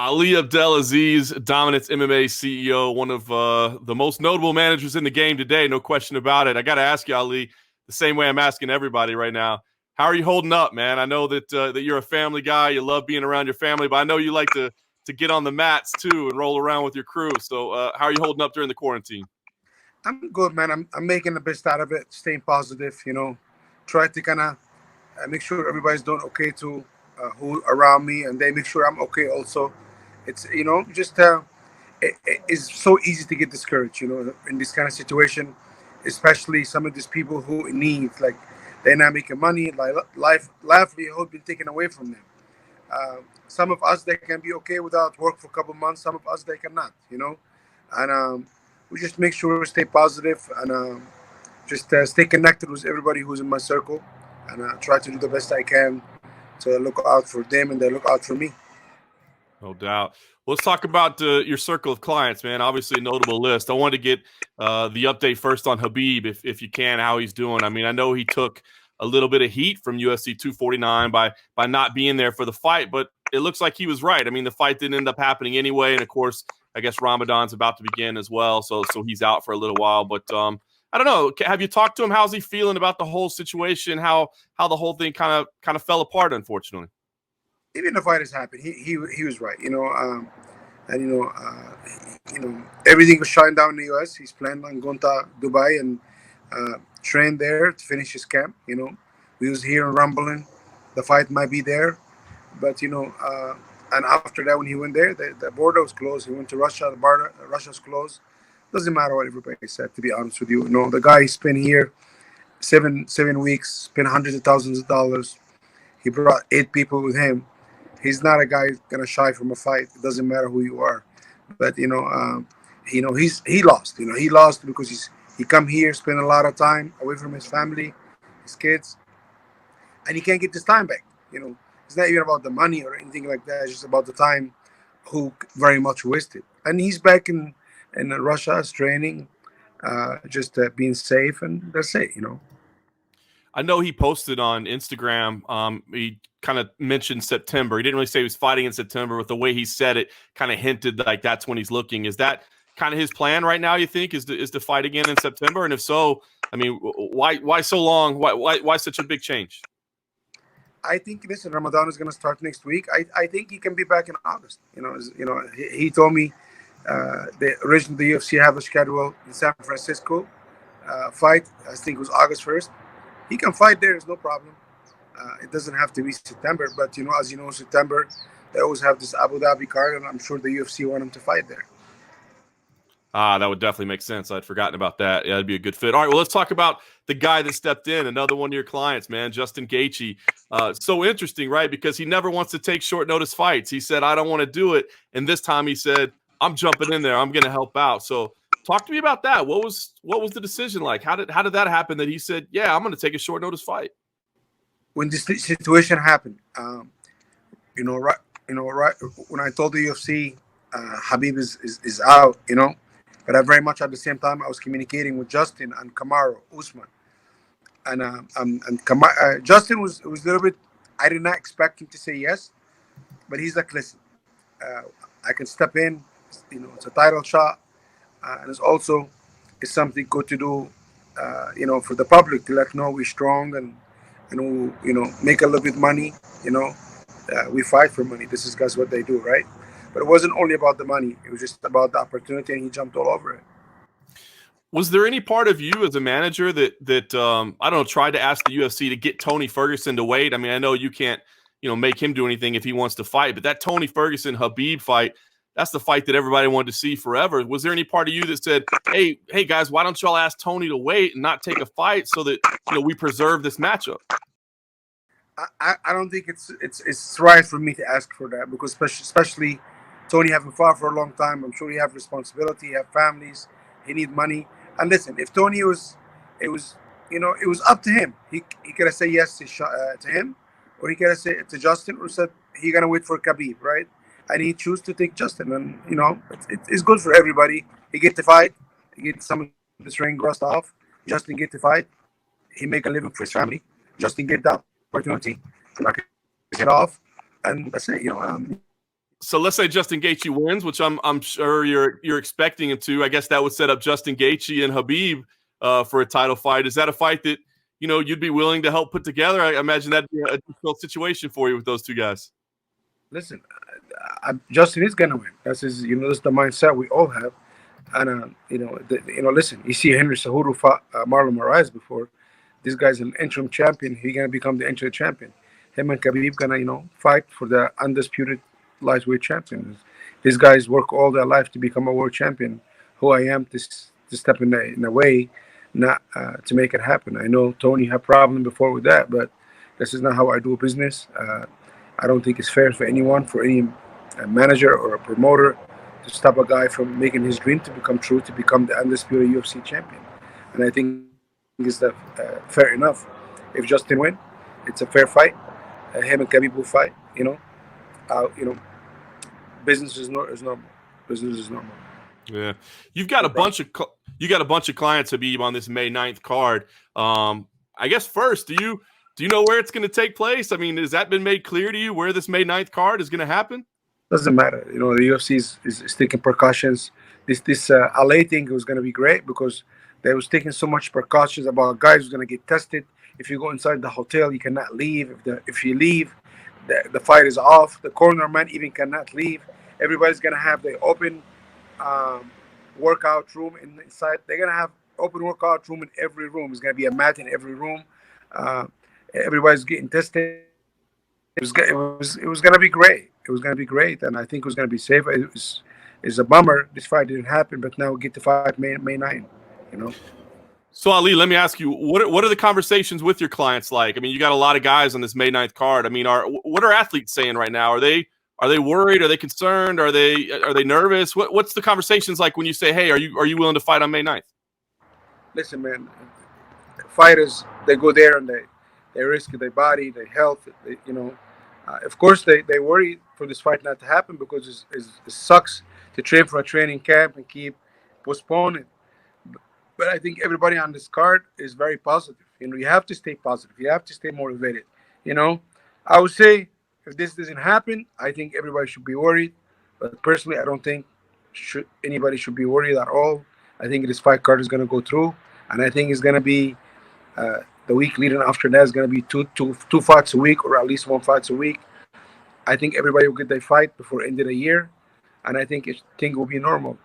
Ali Abdelaziz, Dominance MMA CEO, one of the most notable managers in the game today, no question about it. I got to ask you, Ali, the same way I'm asking everybody right now. How are you holding up, man? I know that you're a family guy. You love being around your family, but I know you like to get on the mats too and roll around with your crew. So how are you holding up during the quarantine? I'm good, man. I'm making the best out of it, staying positive, try to kind of make sure everybody's doing okay too, who around me, and they make sure I'm okay also. It's, just it's so easy to get discouraged, in this kind of situation, especially some of these people who in need, like they're not making money, like livelihood been taken away from them. Some of us they can be okay without work for a couple months. Some of us they cannot, and we just make sure stay positive and just stay connected with everybody who's in my circle, and try to do the best I can to look out for them and they look out for me. No doubt. Let's talk about your circle of clients, man. Obviously, a notable list. I wanted to get the update first on Khabib, if you can, how he's doing. I mean, I know he took a little bit of heat from UFC 249 by not being there for the fight, but it looks like he was right. I mean, the fight didn't end up happening anyway, and of course, I guess Ramadan's about to begin as well, so he's out for a little while. But I don't know. Have you talked to him? How's he feeling about the whole situation? How the whole thing kind of fell apart, unfortunately. Even the fight has happened, he was right, and everything was shutting down in the U.S. He's planning on going to Dubai and train there to finish his camp. We was here in Rumbling. The fight might be there, but and after that, when he went there, the border was closed. He went to Russia. The border, Russia's closed. Doesn't matter what everybody said. To be honest with you, the guy spent here 7 weeks, spent hundreds of thousands of dollars. He brought 8 people with him. He's not a guy gonna shy from a fight. It doesn't matter who you are, but he lost. He lost because he come here, spend a lot of time away from his family, his kids, and he can't get this time back. It's not even about the money or anything like that. It's just about the time, who very much wasted. And he's back in Russia, training, just being safe, and that's it. I know he posted on Instagram. He kind of mentioned September. He didn't really say he was fighting in September, but the way he said it kind of hinted like that's when he's looking. Is that kind of his plan right now, you think, is to fight again in September? And if so, I mean, why so long? Why such a big change? I think, listen, Ramadan is going to start next week. I think he can be back in August. He told me originally the UFC have a schedule in San Francisco fight. I think it was August 1st. He can fight there. There's no problem. It doesn't have to be September, but as you know, September they always have this Abu Dhabi card, and I'm sure the UFC want him to fight there. That would definitely make sense. I'd forgotten about that. Yeah, that'd be a good fit. All right, well, let's talk about the guy that stepped in, another one of your clients, man, Justin Gaethje. So interesting, right? Because he never wants to take short notice fights. He said, I don't want to do it. And this time he said, I'm jumping in there. I'm going to help out. So talk to me about that. What was the decision like? How did that happen that he said, yeah, I'm going to take a short notice fight? When this situation happened, right when I told the UFC, Khabib is out, but I very much at the same time I was communicating with Justin and Kamaru Usman, and Justin was a little bit. I did not expect him to say yes, but he's like, listen, I can step in. It's a title shot, and it's something good to do, for the public to let know we're strong and we'll, make a little bit money. We fight for money. This is guys what they do, right? But it wasn't only about the money. It was just about the opportunity, and he jumped all over it. Was there any part of you as a manager that I don't know, tried to ask the UFC to get Tony Ferguson to wait? I mean, I know you can't, make him do anything if he wants to fight, but that Tony Ferguson Khabib fight, that's the fight that everybody wanted to see forever. Was there any part of you that said, hey guys, why don't y'all ask Tony to wait and not take a fight so that we preserve this matchup? I don't think it's right for me to ask for that, because especially Tony having fought for a long time. I'm sure he have responsibility, he have families, he need money. And listen, if Tony it was up to him. He could have said yes to him, or he could have said to Justin, or said he gonna wait for Khabib, right? And he choose to take Justin, and it's good for everybody. He get to fight, he get some of this ring rust off. Justin get to fight, he make a living for his family. Justin get that opportunity to knock his head off, and that's it. So let's say Justin Gaethje wins, which I'm sure you're expecting him to. I guess that would set up Justin Gaethje and Khabib for a title fight. Is that a fight that you'd be willing to help put together? I imagine that'd be a difficult situation for you with those two guys. Listen, Justin is gonna win. That's his. That's the mindset we all have. And listen. You see Henry Cejudo fought Marlon Moraes before. This guy's an interim champion. He's gonna become the interim champion. Him and Khabib gonna fight for the undisputed lightweight champion. These guys work all their life to become a world champion. Who I am to step in the way, not to make it happen. I know Tony had problem before with that, but this is not how I do business. I don't think it's fair for anyone, for any manager or a promoter, to stop a guy from making his dream to become true, to become the undisputed UFC champion. And I think it's fair enough. If Justin win, it's a fair fight. Him and Khabib will fight. Business is normal. Business is normal. Yeah, you've got a bunch of clients, Habib, on this May 9th card. I guess first, do you know where it's going to take place? I mean, has that been made clear to you where this May 9th card is going to happen? Doesn't matter. The UFC is taking precautions. This LA thing was going to be great because they was taking so much precautions about guys who's going to get tested. If you go inside the hotel, you cannot leave. If you leave, the fight is off. The cornerman even cannot leave. Everybody's going to have the open workout room inside. They're going to have open workout room in every room. There's going to be a mat in every room. Everybody's getting tested. It was going to be great. It was going to be great, and I think it was going to be safe. It's a bummer this fight didn't happen, but now we get to fight May 9th. So Ali, let me ask you, what are the conversations with your clients like? I mean, you got a lot of guys on this May 9th card. I mean, what are athletes saying right now? Are they worried? Are they concerned? Are they nervous? What's the conversations like when you say, hey, are you willing to fight on May 9th? Listen, man, fighters, they go there and they risk their body, their health. Of course, they worry for this fight not to happen because it sucks to train for a training camp and keep postponing. But I think everybody on this card is very positive. You have to stay positive. You have to stay motivated. I would say if this doesn't happen, I think everybody should be worried. But personally, I don't think anybody should be worried at all. I think this fight card is going to go through, and I think it's going to be the week leading after that is going to be two fights a week, or at least one fight a week. I think everybody will get their fight before end of the year, and I think things will be normal.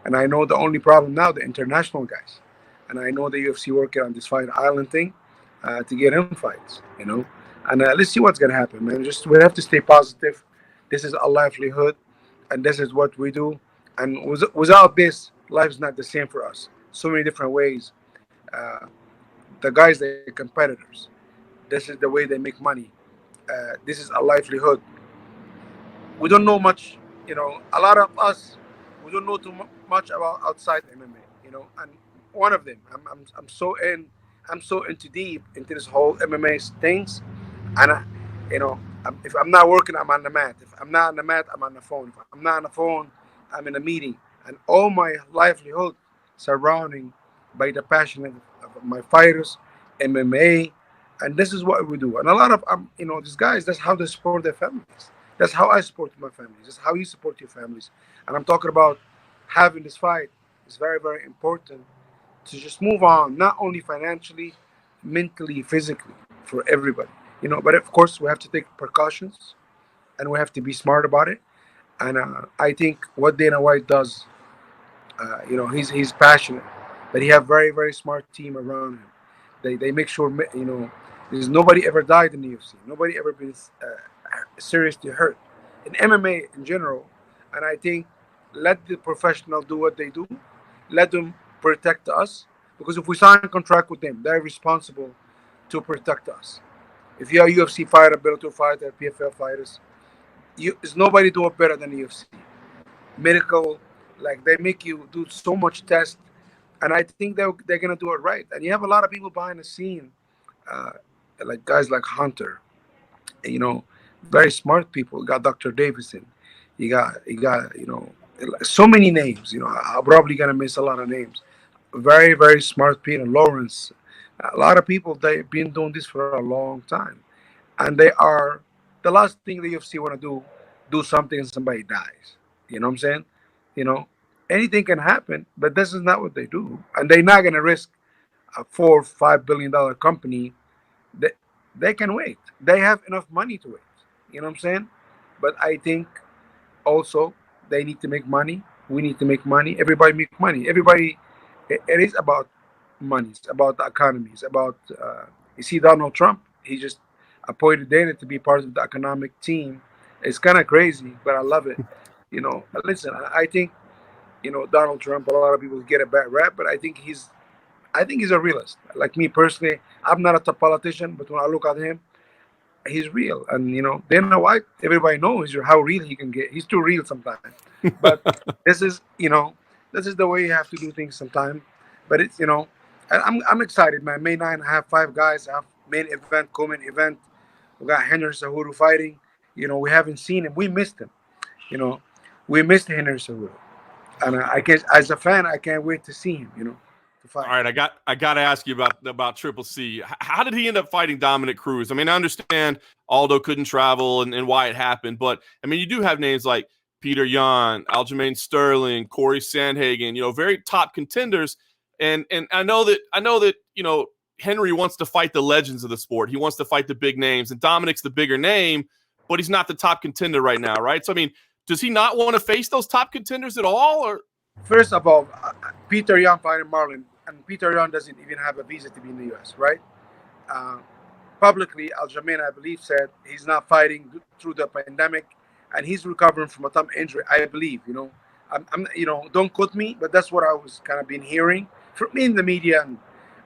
And I know the only problem now, the international guys, and I know the UFC working on this fight island thing to get in fights, And let's see what's going to happen, man. We have to stay positive. This is a livelihood, and this is what we do. And without this, life is not the same for us. So many different ways. The guys, they're competitors. This is the way they make money. This is a livelihood. We don't know much, a lot of us, we don't know too much about outside MMA, and one of them, I'm so into deep into this whole MMA things, and if I'm not working, I'm on the mat. If I'm not on the mat, I'm on the phone. If I'm not on the phone, I'm in a meeting, and all my livelihood surrounding by the passion of my fighters, MMA, and this is what we do. And a lot of these guys, that's how they support their families. That's how I support my families. That's how you support your families. And I'm talking about having this fight is very, very important to just move on, not only financially, mentally, physically, for everybody. But of course, we have to take precautions, and we have to be smart about it. And I think what Dana White does, he's passionate, but he have very, very smart team around him. They make sure, there's nobody ever died in the UFC. Nobody ever been seriously hurt in MMA in general. And I think let the professional do what they do. Let them protect us, because if we sign a contract with them, they're responsible to protect us. If you're a UFC fighter, Bellator fighter, PFL fighters, there's nobody do it better than the UFC. Medical, like they make you do so much tests, and I think they're gonna do it right. And you have a lot of people behind the scene, like guys like Hunter, very smart people. You got Dr. Davison, you got so many names. I'm probably gonna miss a lot of names. Very, very smart people. Lawrence, a lot of people, they've been doing this for a long time, and they are the last thing the UFC want to do do something and somebody dies. You know what I'm saying? You know, anything can happen, but this is not what they do, and they're not gonna risk a $4 or $5 billion company. They they can wait. They have enough money to wait. You know what I'm saying? But I think also they need to make money. We need to make money. Everybody make money. Everybody. It is about money. It's about the economy. It's about. You see, Donald Trump. He just appointed Dana to be part of the economic team. It's kind of crazy, but I love it. You know, listen. I think Donald Trump. A lot of people get a bad rap, but I think he's a realist. Like me personally, I'm not a top politician, but when I look at him, he's real. And Dana White, everybody knows how real he can get. He's too real sometimes. But this is this is the way you have to do things sometimes. But it's I'm excited, man. May 9, I have 5 guys. I have main event, co-main event. We got Henry Cejudo fighting. We haven't seen him. We missed him. You know, we missed Henry Cejudo. And I guess as a fan, I can't wait to see him. To All fight. right, I got to ask you about Triple C. How did he end up fighting Dominick Cruz? I mean, I understand Aldo couldn't travel and why it happened, but I mean, you do have names like Peter Yan, Aljamain Sterling, Corey Sandhagen, very top contenders. And I know that Henry wants to fight the legends of the sport. He wants to fight the big names, and Dominick's the bigger name, but he's not the top contender right now, right? So I mean, does he not want to face those top contenders at all, or? First of all, Peter Yan fighting Marlon, and Peter Yan doesn't even have a visa to be in the U.S., right? Uh, Publicly, Aljamain, I believe, said he's not fighting through the pandemic, and he's recovering from a thumb injury. I believe, don't quote me, but that's what I was kind of been hearing from me in the media. And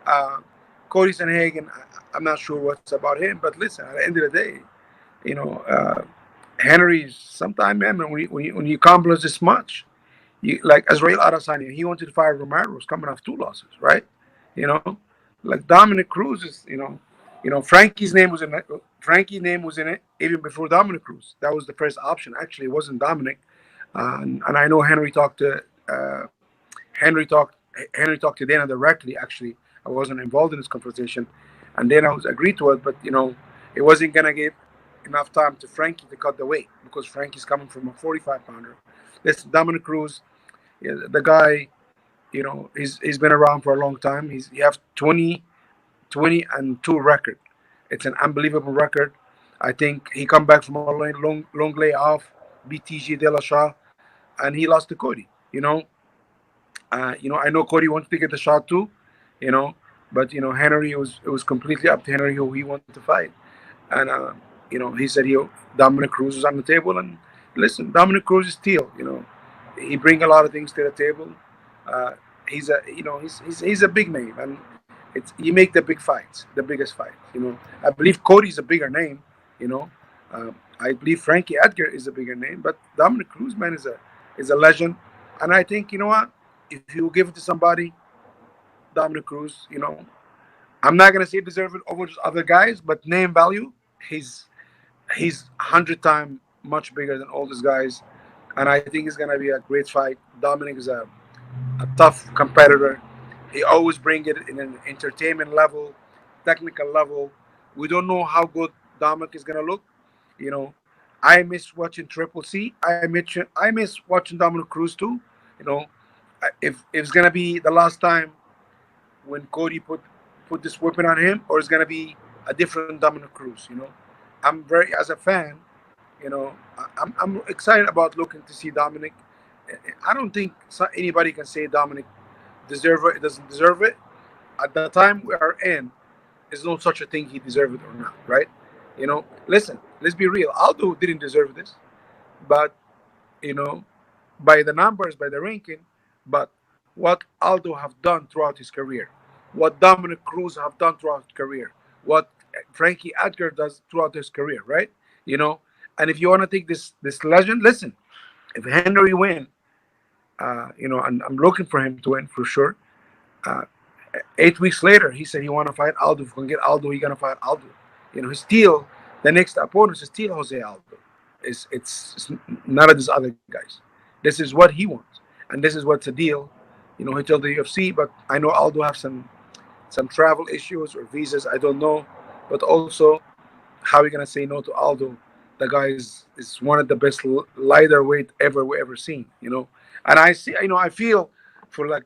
uh, Cody Sanhagen, I'm not sure what's about him, but listen, at the end of the day, you know, uh, Henry, sometime, man, when you accomplish this much, like Israel Adesanya, he wanted to fight Romero, was coming off 2 losses, right? You know, like Dominick Cruz is, Frankie's name was in it. Frankie's name was in it even before Dominick Cruz. That was the first option. Actually, it wasn't Dominic. And I know Henry talked Henry talked to Dana directly. Actually, I wasn't involved in this conversation, and Dana was agreed to it. But it wasn't gonna give enough time to Frankie to cut the weight because Frankie's coming from a 45 pounder. Listen, Dominick Cruz, the guy, he's been around for a long time. He has 20-2 record. It's an unbelievable record. I think he come back from a long layoff, BTG De La Shah, and he lost to Cody. I know Cody wanted to get the shot too, you know, but Henry, it was completely up to Henry who he wanted to fight, and he said Dominick Cruz was on the table, and listen, Dominick Cruz is steel. He bring a lot of things to the table. He's a big name, and you make the big fights, the biggest fight. I believe Cody's a bigger name. You know, I believe Frankie Edgar is a bigger name, but Dominick Cruz, man, is a legend, and I think what, if you give it to somebody, Dominick Cruz, I'm not gonna say deserve it over other guys, but name value, he's 100 times much bigger than all these guys, and I think it's gonna be a great fight. Dominic is a tough competitor. He always bring it in an entertainment level, technical level. We don't know how good Dominic is gonna look. You know, I miss watching Triple C. I miss watching Dominic Cruz too. You know, if it's gonna be the last time when Cody put this weapon on him, or it's gonna be a different Dominic Cruz. I'm very as a fan. I'm excited about looking to see Dominic. I don't think anybody can say Dominic deserve it. Doesn't deserve it. At the time we are in, there's no such a thing he deserved it or not, right? Listen, let's be real. Aldo didn't deserve this, but you know, by the numbers, by the ranking, but what Aldo have done throughout his career, what Dominic Cruz have done throughout his career, what Frankie Edgar does throughout his career, right? You know, and if you want to take this legend, listen, if Henry win, and I'm looking for him to win for sure. Uh, 8 weeks later, he said he want to fight Aldo. If we can get Aldo, he gonna fight Aldo. He's still the next opponent is still Jose Aldo. It's none of these other guys. This is what he wants, and this is what's the deal. He told the UFC, but I know Aldo have some travel issues or visas. I don't know, but also how are we gonna say no to Aldo The guy is one of the best lighter weight ever we ever seen. And I see, I feel for like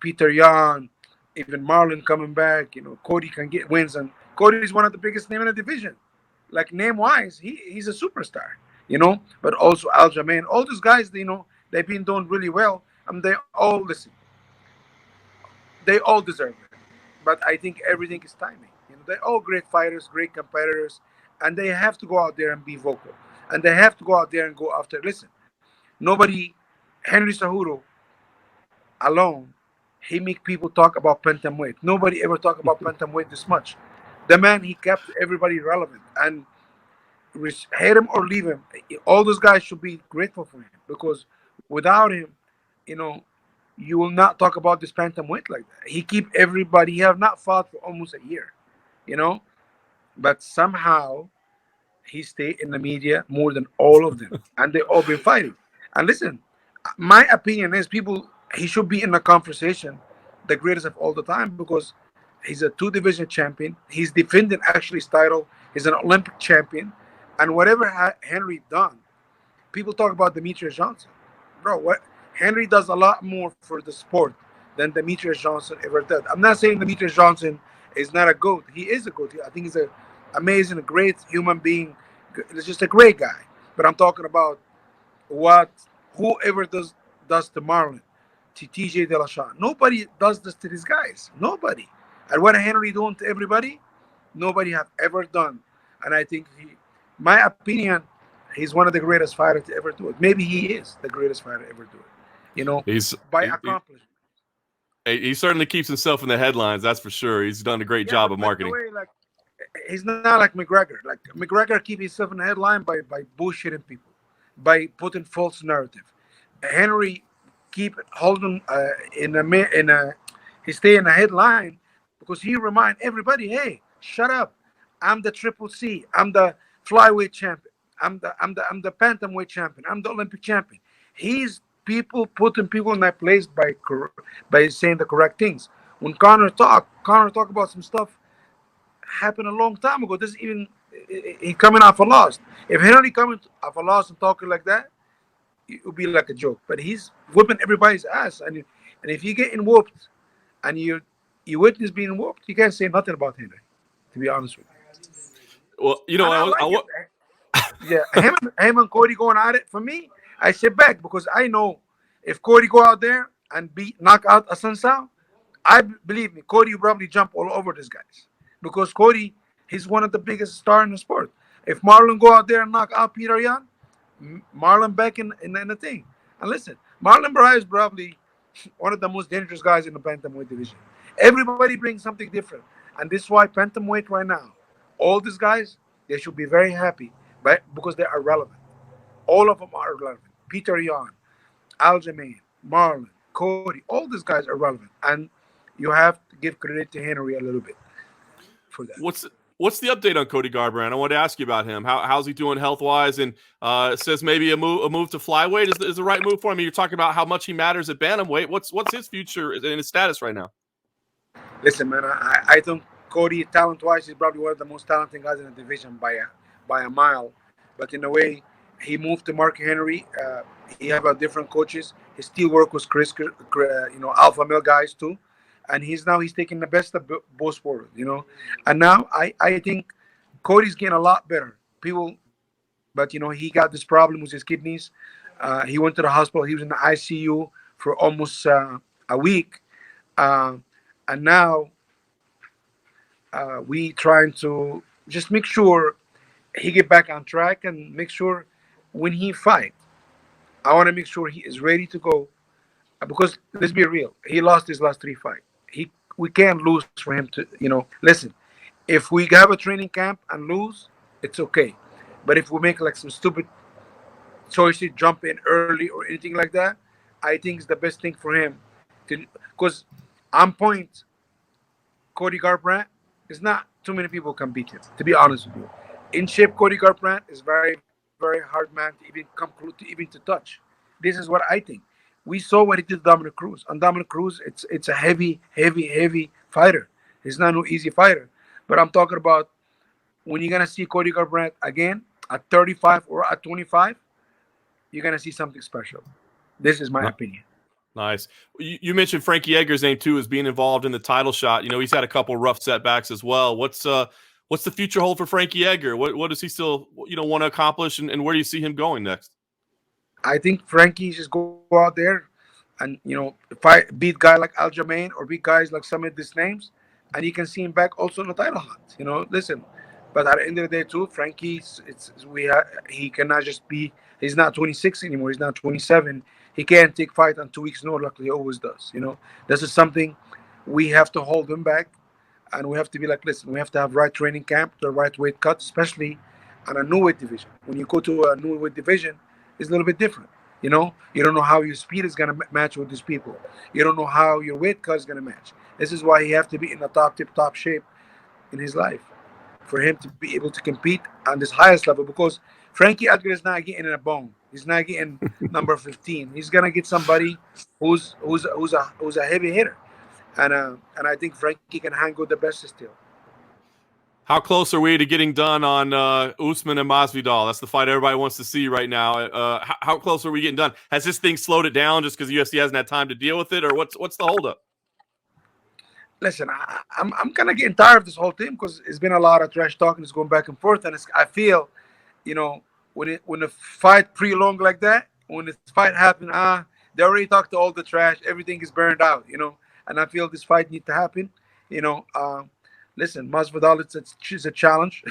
Peter Yan, even Marlon coming back. Cody can get wins, and Cody is one of the biggest name in the division. Like name wise, he's a superstar. But also Aljamain, all those guys, they've been doing really well, and they all listen. They all deserve it. But I think everything is timing. They're all great fighters, great competitors, and they have to go out there and be vocal, and they have to go out there and go after. Listen, nobody, Henry Cejudo alone, he make people talk about bantamweight. Nobody ever talk about bantamweight this much. The man, he kept everybody relevant, and hate him or leave him, all those guys should be grateful for him, because without him, you know, you will not talk about this bantamweight like that. He keep everybody. He have not fought for almost a year, you know, but somehow he stayed in the media more than all of them, and they all been fighting. And listen, my opinion is people he should be in the conversation, the greatest of all the time, because he's a two-division champion. He's defending actually his title. He's an Olympic champion, and whatever Henry done, people talk about Demetrius Johnson, bro. What Henry does a lot more for the sport than Demetrius Johnson ever did. I'm not saying Demetrius Johnson is not a goat. He is a goat. I think he's an amazing, great human being. He's just a great guy. But I'm talking about what whoever does to Marlon, to TJ De La Shaw. Nobody does this to these guys. Nobody. And what Henry doing to everybody, nobody have ever done. And I think my opinion, he's one of the greatest fighters to ever do it. Maybe he is the greatest fighter to ever do it. You know, by accomplishment. He certainly keeps himself in the headlines. That's for sure. He's done a great job of marketing. By the way, like, he's not like McGregor. Like McGregor keep himself in the headline by bullshitting people, by putting false narrative. Henry keep holding he stay in the headline because he remind everybody, hey, shut up. I'm the Triple C. I'm the flyweight champion. I'm the bantamweight champion. I'm the Olympic champion. He's people putting people in that place by saying the correct things. When Connor talk about some stuff happened a long time ago. This even he coming off a loss. If Henry coming off a loss and talking like that, it would be like a joke. But he's whipping everybody's ass, and if you're getting whooped, and you witness being whooped, you can't say nothing about Henry. To be honest with you. Well, you know, him and Cody going at it. For me, I sit back because I know if Cody go out there and knock out Assunção, believe me, Cody will probably jump all over these guys because Cody, he's one of the biggest stars in the sport. If Marlon go out there and knock out Peter Yan, Marlon back in the thing. And listen, Marlon Moraes is probably one of the most dangerous guys in the bantamweight division. Everybody brings something different, and this is why bantamweight right now, all these guys, they should be very happy, but because they are relevant. All of them are relevant. Peter Yan, Aljamain, Marlon, Cody, all these guys are relevant, and you have to give credit to Henry a little bit for that. What's the update on Cody Garbrandt? I want to ask you about him. How's he doing health wise? And it says maybe a move to flyweight is the right move for him. You're talking about how much he matters at bantamweight. What's his future and his status right now? Listen, man, I think Cody, talent wise, is probably one of the most talented guys in the division by a mile. But in a way, he moved to Mark Henry. He have different coaches. He still work with Chris, alpha male guys too. And he's taking the best of both worlds, And now I think Cody's getting a lot better. But he got this problem with his kidneys. He went to the hospital. He was in the ICU for almost a week. And now we trying to just make sure he get back on track and make sure when he fight, I want to make sure he is ready to go. Because let's be real, he lost his last 3 fights. We can't lose for him to, listen, if we have a training camp and lose, it's okay. But if we make like some stupid choices, jump in early or anything like that, I think it's the best thing for him. Because on point, Cody Garbrandt is not too many people can beat him, to be honest with you. In shape, Cody Garbrandt is very, very hard man to even come close to even to touch. This is what I think. We saw what he did to Dominick Cruz. And Dominick Cruz, it's a heavy fighter. He's not no easy fighter. But I'm talking about when you're gonna see Cody Garbrandt again at 35 or at 25, you're gonna see something special. This is my opinion. Nice. You mentioned Frankie Edgar's name too as being involved in the title shot. You know, he's had a couple rough setbacks as well. What's the future hold for Frankie Edgar? What does he still want to accomplish, and where do you see him going next? I think Frankie just go out there and fight, beat guy like Aljamain or beat guys like some of these names, and you can see him back also in the title hunt. Listen, but at the end of the day too, Frankie, he cannot just be. He's not 26 anymore. He's not 27. He can't take fight on 2 weeks' notice like he always does. This is something we have to hold him back, and we have to be like, listen, we have to have right training camp, the right weight cut, especially on a new weight division. When you go to a new weight division, it's a little bit different. You don't know how your speed is going to match with these people. You don't know how your weight cut is going to match. This is why he have to be in the top shape in his life for him to be able to compete on this highest level, because Frankie Edgar is not getting in a bone. He's not getting number 15. He's gonna get somebody who's a heavy hitter, and I think Frankie can handle the best still. How close are we to getting done on Usman and Masvidal? That's the fight everybody wants to see right now. How close are we getting done? Has this thing slowed it down just because UFC hasn't had time to deal with it, or what's the holdup? Listen, I'm kind of getting tired of this whole thing because it's been a lot of trash talking. It's going back and forth, and I feel, when the fight pre-long like that, when the fight happened, they already talked to all the trash. Everything is burned out, and I feel this fight needs to happen. Listen, Masvidal, it's a challenge,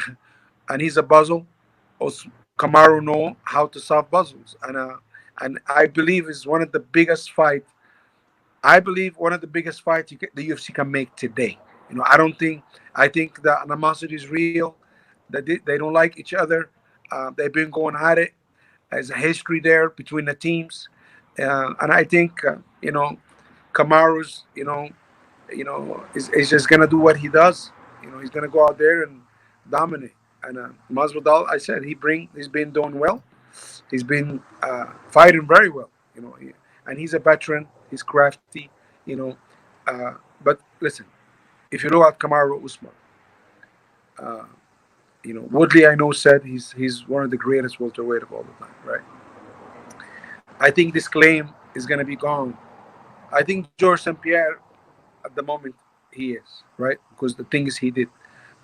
and he's a puzzle. Also, Kamaru know how to solve puzzles, and I believe is one of the biggest fight. I believe one of the biggest fights the UFC can make today. I think the animosity is real. That they don't like each other. They've been going at it. There's a history there between the teams, and I think Kamaru's is just gonna do what he does. He's gonna go out there and dominate. And Masvidal, I said he's been doing well. He's been fighting very well. And he's a veteran. He's crafty. But listen, if you look at Kamaru Usman, Woodley, I know, said he's one of the greatest welterweight of all the time, right? I think this claim is going to be gone. I think George St. Pierre, at the moment, he is, right? Because the things he did.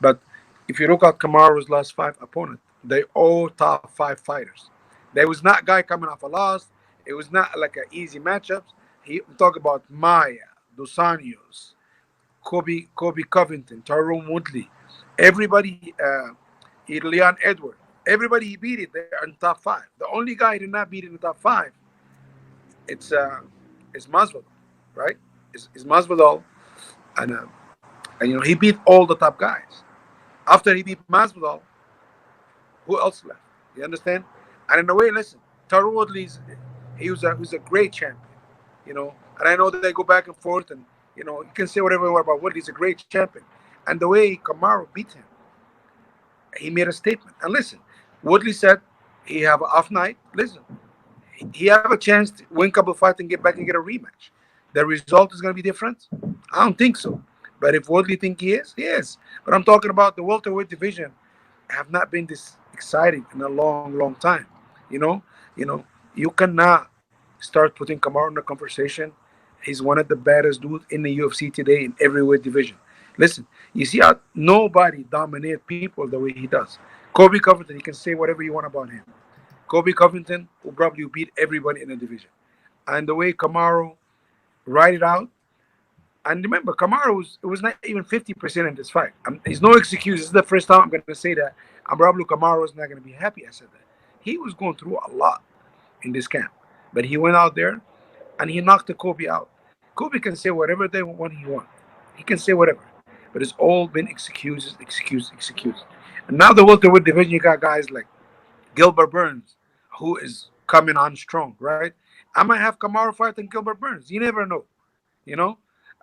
But if you look at Kamaru's last 5 opponents, they all top 5 fighters. There was not a guy coming off a loss. It was not like an easy matchup. We talk about Maya, Dos Anjos, Kobe Covington, Tyrone Woodley, everybody, Leon Edwards, everybody he beat it. They're in top 5. The only guy he did not beat in the top 5, it's Masvidal, right? It's Masvidal, and he beat all the top guys. After he beat Masvidal, who else left? You understand? And in a way, listen, Tyrone Woodley, he was a great champion. And I know that they go back and forth, and you can say whatever you want about Woodley. He's a great champion, and the way Kamaru beat him, he made a statement. And listen, Woodley said he have an off night. Listen, he have a chance to win a couple fights and get back and get a rematch. The result is going to be different. I don't think so. But if Woodley think he is. But I'm talking about the welterweight division have not been this exciting in a long, long time. You cannot start putting Kamaru in the conversation. He's one of the baddest dudes in the UFC today in every weight division. Listen, you see how nobody dominates people the way he does. Kobe Covington, you can say whatever you want about him. Kobe Covington will probably beat everybody in the division. And the way Kamaru ride it out, and remember, Kamaru was not even 50% in this fight. There's no excuse. This is the first time I'm going to say that. And probably Kamaru is not going to be happy I said that. He was going through a lot in this camp. But he went out there and he knocked the Kobe out. Kobe can say whatever he wants. He can say whatever. But it's all been excuses. And now the welterweight division, you got guys like Gilbert Burns, who is coming on strong, right? I might have Kamaru fighting Gilbert Burns. You never know,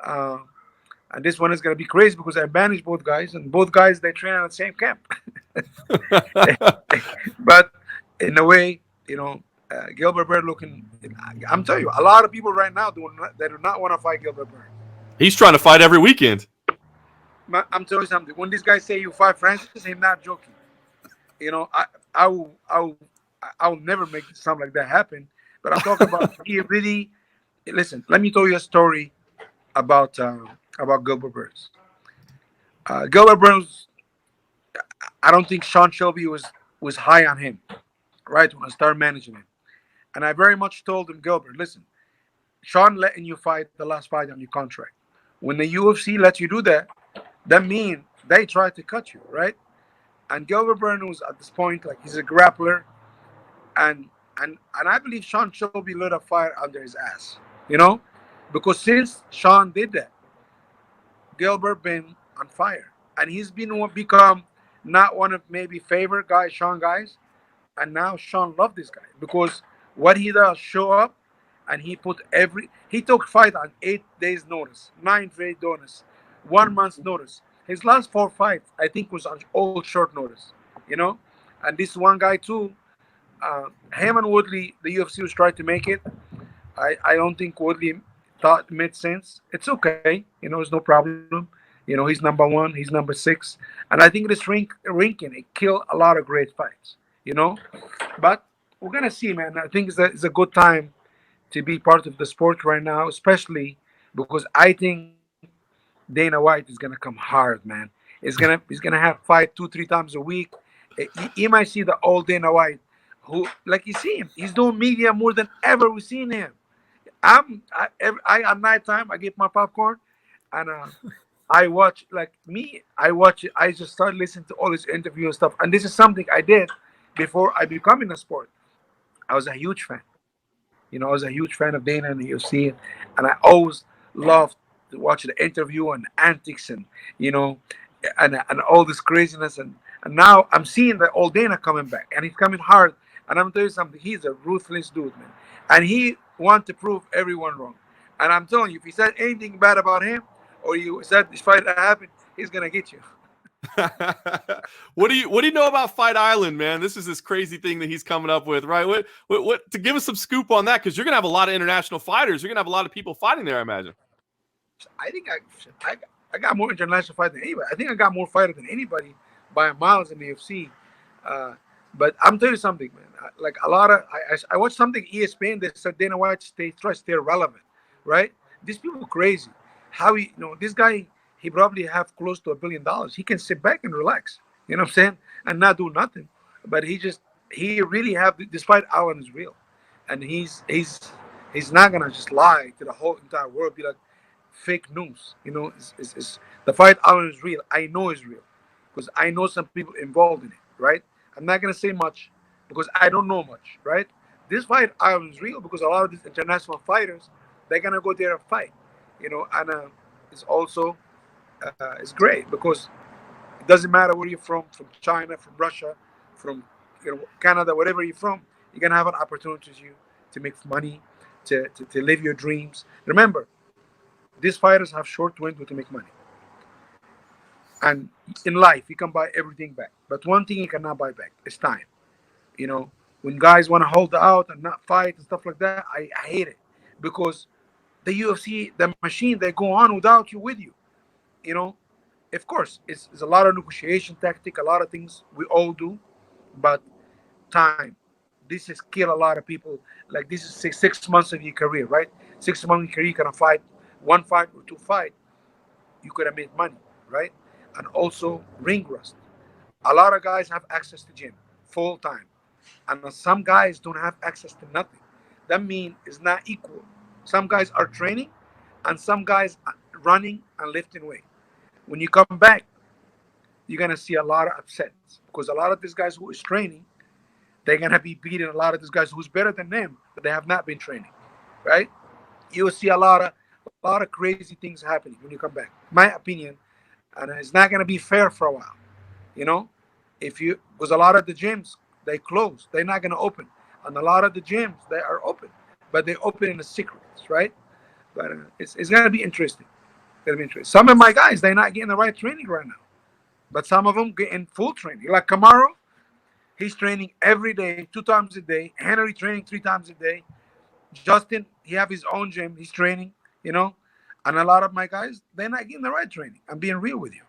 And this one is going to be crazy because I manage both guys, and both guys, they train at the same camp. But in a way, Gilbert Burns looking. I'm telling you, a lot of people right now they do not want to fight Gilbert Burns. He's trying to fight every weekend. I'm telling you something. When this guy say you fight Francis, he's not joking. You know, I will never make something like that happen. But I'm talking about he really. Listen, let me tell you a story about Gilbert Burns. Gilbert Burns, I don't think Sean Shelby was high on him, right, when I started managing him. And I very much told him, Gilbert, listen, Sean letting you fight the last fight on your contract. When the UFC lets you do that, that means they try to cut you, right? And Gilbert Burns was at this point like he's a grappler, and and I believe Sean Shelby lit a fire under his ass, you know, because since Sean did that, Gilbert been on fire, and he's been become not one of maybe favorite guys, Sean guys, and now Sean loved this guy because what he does show up, and he took fight on 8 days notice, 9 days notice, 1 month's notice. His last 4 fights, I think, was on all short notice, you know. And this one guy too, him and Woodley, the UFC was trying to make it. I don't think Woodley thought made sense. It's okay, you know, it's no problem. You know, he's number one, he's number six, and I think this ranking it killed a lot of great fights. You know, but we're gonna see, man. I think it's a good time to be part of the sport right now, especially because I think Dana White is gonna come hard, man. He's gonna have fight 2 3 times a week. You might see the old Dana White, who like you see him. He's doing media more than ever we've seen him. I at night time I get my popcorn and I watch like me. I watch it. I just start listening to all his interview and stuff. And this is something I did before I become in the sport. I was a huge fan. You know, I was a huge fan of Dana and the UFC, and I always loved to watch the interview and antics and you know, and all this craziness. And now I'm seeing that old Dana coming back, and he's coming hard. And I'm telling you something, he's a ruthless dude, man, and he wants to prove everyone wrong. And I'm telling you, if he said anything bad about him, or you said this fight that happened, he's gonna get you. What do you know about Fight Island, man? This is this crazy thing that he's coming up with, right? What to give us some scoop on that, because you're gonna have a lot of international fighters. You're gonna have a lot of people fighting there, I imagine. I think I got more international fight than anybody. I think I got more fighters than anybody by miles in the UFC. Uh, but I'm telling you something, man. Like a lot of I watched something ESPN that said Dana White tries to stay relevant, right? These people crazy. How he, you know, this guy he probably have close to $1 billion. He can sit back and relax, you know what I'm saying, and not do nothing. But he really have despite Allen is real, and he's not gonna just lie to the whole entire world. Be like fake news, you know. It's the fight Allen is real. I know it's real because I know some people involved in it, right? I'm not gonna say much because I don't know much, right? This fight Allen is real because a lot of these international fighters they're gonna go there and fight, you know, and it's also it's great because it doesn't matter where you're from China, from Russia, from you know Canada, whatever you're from, you're gonna have an opportunity to make money, to live your dreams. Remember, these fighters have short window to make money, and in life you can buy everything back, but one thing you cannot buy back is time. You know, when guys want to hold out and not fight and stuff like that, I hate it because the UFC, the machine, they go on without you with you. You know, of course, it's a lot of negotiation tactic, a lot of things we all do, but time. This has killed a lot of people. Like this is 6 months of your career, right? 6 months of your career, you can fight one fight or two fight, you could have made money, right? And also ring rust. A lot of guys have access to gym full time, and some guys don't have access to nothing. That means it's not equal. Some guys are training, and some guys are running and lifting weight. When you come back, you're gonna see a lot of upsets because a lot of these guys who is training, they're gonna be beating a lot of these guys who's better than them, but they have not been training, right? You'll see a lot of crazy things happening when you come back. My opinion, and it's not gonna be fair for a while, you know. If you because a lot of the gyms they close, they're not gonna open, and a lot of the gyms they are open, but they open in the secrets, right? But it's gonna be interesting. It's gonna be interesting. Some of my guys they're not getting the right training right now, but some of them getting full training. Like Kamaru, he's training every day, 2 times a day. Henry training 3 times a day. Justin, he have his own gym. He's training, you know. And a lot of my guys, they're not getting the right training. I'm being real with you.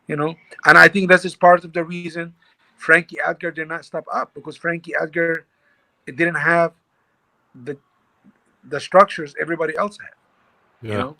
And I think this is part of the reason Frankie Edgar did not step up, because Frankie Edgar, it didn't have the structures everybody else had. You Yeah. know,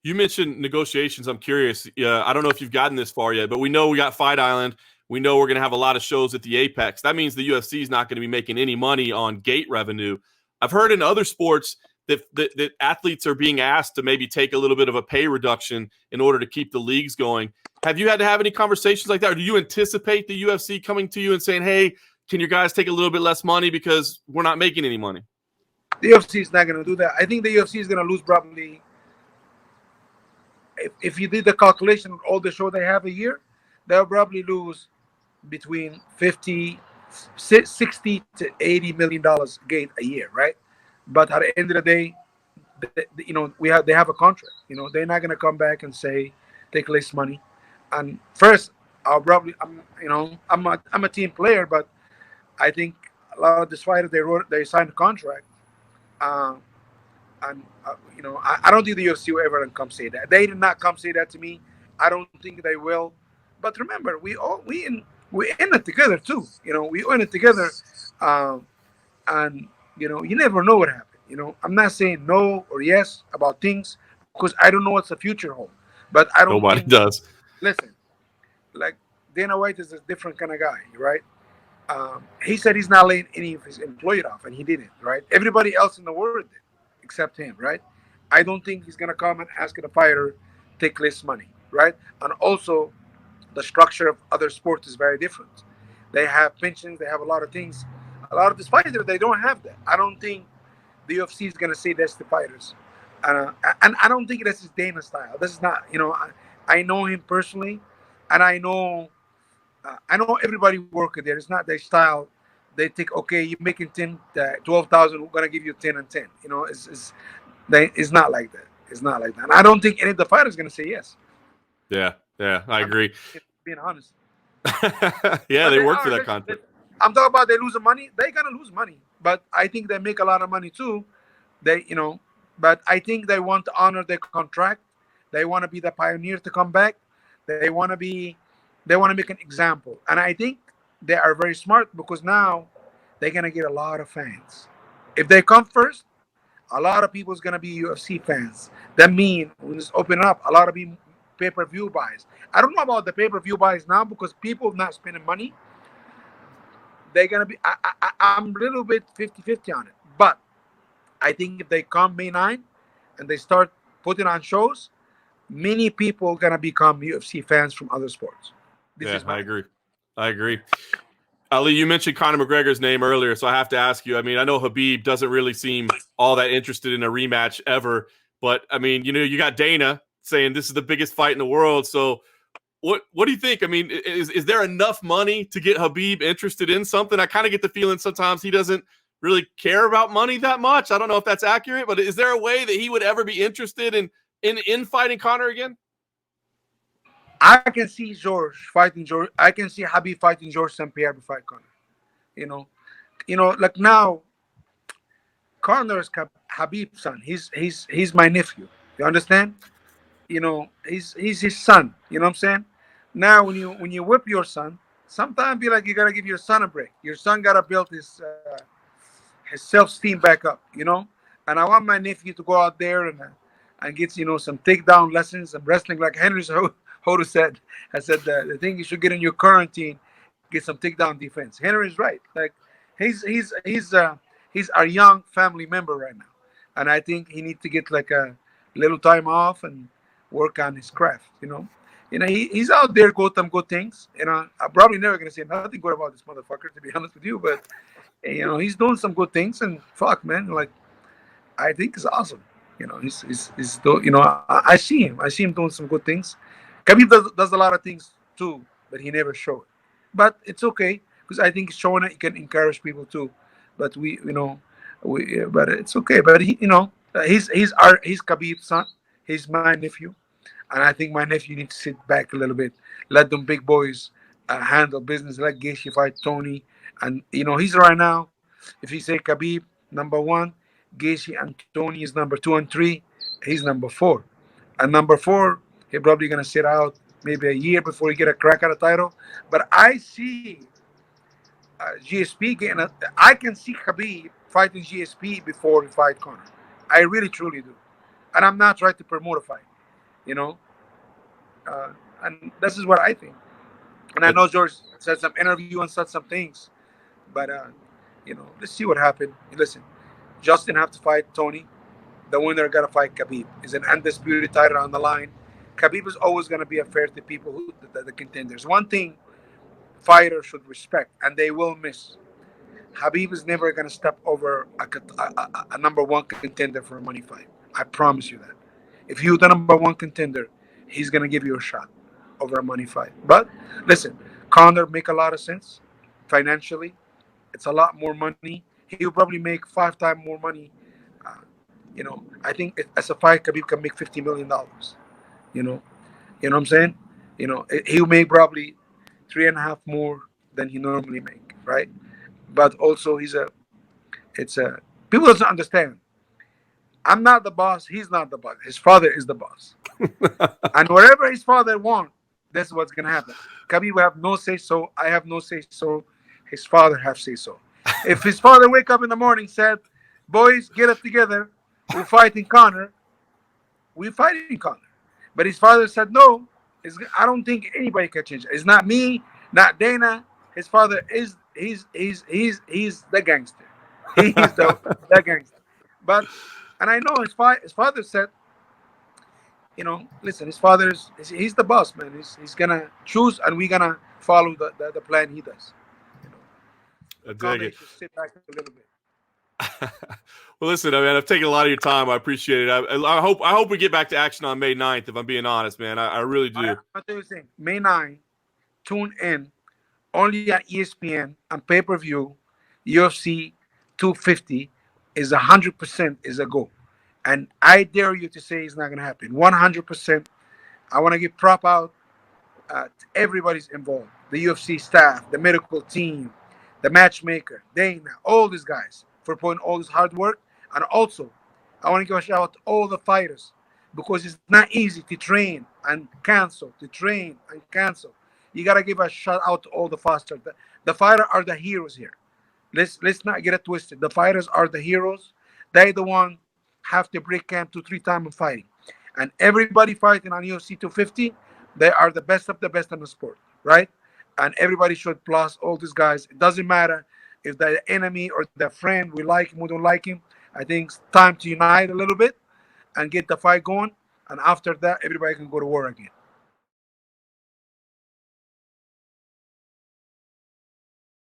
You mentioned negotiations. I'm curious. I don't know if you've gotten this far yet, but we know we got Fight Island. We know we're going to have a lot of shows at the Apex. That means the UFC is not going to be making any money on gate revenue. I've heard in other sports that athletes are being asked to maybe take a little bit of a pay reduction in order to keep the leagues going. Have you had to have any conversations like that? Or do you anticipate the UFC coming to you and saying, hey, can your guys take a little bit less money because we're not making any money? the UFC is not going to do that. I think the UFC is going to lose probably, if you did the calculation of all the show they have a year, they'll probably lose between 60 to $80 million gain a year, right? But at the end of the day, they have a contract. They're not going to come back and say take less money. And first, I'll probably I'm a team player, but I think a lot of these fighters they signed a contract. Uh, and I don't think the UFC will ever come say that. They did not come say that to me. I don't think they will. But remember, we in it together too. We in it together, um, and you never know what happened. I'm not saying no or yes about things because I don't know what's the future hold. But I don't Nobody think. does. Listen, like Dana White is a different kind of guy, right? He said he's not laying any of his employee off, and he didn't, right? Everybody else in the world did, except him, right? I don't think he's gonna come and ask the fighter take less money, right? And also, the structure of other sports is very different. They have pensions, they have a lot of things. A lot of these fighters they don't have that. I don't think the UFC is gonna say that's the fighters, and I don't think this is Dana style. This is not, I know him personally, and I know everybody working there. It's not their style. They think, okay, you're making 10, 12,000. We're gonna give you 10 and 10. It's not like that. It's not like that. And I don't think any of the fighters gonna say yes. Yeah, I I'm agree. being honest. Yeah, But they they work for are. that contract. I'm talking about they losing money. They're gonna lose money, but I think they make a lot of money too. They, but I think they want to honor their contract. They want to be the pioneer to come back. They want to be, they want to make an example, and I think they are very smart because now they're gonna get a lot of fans. If they come first, a lot of people is gonna be UFC fans. That mean when it's open up, a lot of pay-per-view buys. I don't know about the pay-per-view buys now because people not spending money. They're gonna be. I'm a little bit 50-50 on it, but I think if they come May 9 and they start putting on shows, many people gonna become UFC fans from other sports. This Yeah, is I my agree. I agree. Ali, you mentioned Conor McGregor's name earlier, so I have to ask you. I mean, I know Khabib doesn't really seem all that interested in a rematch ever, but I mean, you got Dana saying this is the biggest fight in the world. So, what do you think? I mean, is there enough money to get Khabib interested in something? I kind of get the feeling sometimes he doesn't really care about money that much. I don't know if that's accurate, but is there a way that he would ever be interested in fighting Conor again? I can see George fighting George. I can see Habib fighting George St. Pierre before Conor. You know, like now, Conor is Habib's son. He's my nephew. You understand? He's his son. You know what I'm saying? Now, when you whip your son, sometimes be like you gotta give your son a break. Your son gotta build his self-esteem back up. And I want my nephew to go out there and get some takedown lessons and wrestling like Henry Hoda said. I said the thing you should get in your quarantine, get some takedown defense. Henry's right. Like he's our young family member right now, and I think he needs to get like a little time off and work on his craft. He's out there got some good things. I'm probably never gonna say nothing good about this motherfucker to be honest with you, but he's doing some good things and fuck man, like I think it's awesome. I see him. I see him doing some good things. Khabib does a lot of things too, but he never showed. But it's okay because I think showing it can encourage people too. But but it's okay. But he's Khabib's son. He's my nephew, and I think my nephew needs to sit back a little bit, let them big boys handle business. Let Gaethje fight Tony, and he's right now. If you say Khabib number 1, Gaethje and Tony is number 2 and 3. He's number 4, and number 4 he's probably gonna sit out maybe a year before he get a crack at a title. But I see GSP getting a. I can see Khabib fighting GSP before he fight Conor. I really truly do, and I'm not trying to promote a fight. You know, and this is what I think. And I Uh, know George said some interview and said some things, but let's see what happened. Listen, Justin have to fight Tony. The winner got to fight Khabib. Is an undisputed title on the line. Khabib is always going to be unfair to people who the contenders. One thing fighters should respect, and they will miss. Khabib is never going to step over a number one contender for a money fight. I promise you that. If you're the number one contender, he's going to give you a shot over a money fight. But listen, Conor make a lot of sense financially. It's a lot more money. He'll probably make 5 times more money. Uh, I think as a fight, Khabib can make $50 million. You know, you know what I'm saying? He'll make probably three and a half more than he normally make, right? But also, it's a people doesn't understand. I'm not the boss. He's not the boss. His father is the boss, and whatever his father wants, that's what's gonna happen. Khabib will have no say so. I have no say so. His father have say so. If his father wake up in the morning said, "Boys, get it together. We're fighting Connor. We're fighting Connor," but his father said no. I don't think anybody can change it. It's not me, not Dana. His father is he's the gangster. He's the gangster. But and I know his father said, listen, his father he's the boss, man. He's gonna choose, and we're gonna follow the plan he does. You know, I but dig Conor it. should sit back a little bit. Well, listen, I mean, I've taken a lot of your time. I appreciate it. I hope we get back to action on May 9th, if I'm being honest, man. I really do. I'll tell you something. May 9, tune in only at ESPN on pay-per-view. UFC 250 is 100% is a go, and I dare you to say it's not gonna happen. 100%. I want to give prop out to everybody's involved: the UFC staff, the medical team, the matchmaker, Dana, all these guys for putting all this hard work. And also, I want to give a shout out to all the fighters because it's not easy to train and cancel, to train and cancel. You gotta give a shout out to all the fighters. The fighters are the heroes here. Let's not get it twisted. The fighters are the heroes. They the one have to break camp 2 3 times in fighting, and everybody fighting on UFC 250, they are the best of the best in the sport, right? And everybody should plus all these guys. It doesn't matter if they're the enemy or their friend. We like him, we don't like him. I think it's time to unite a little bit and get the fight going. And after that, everybody can go to war again.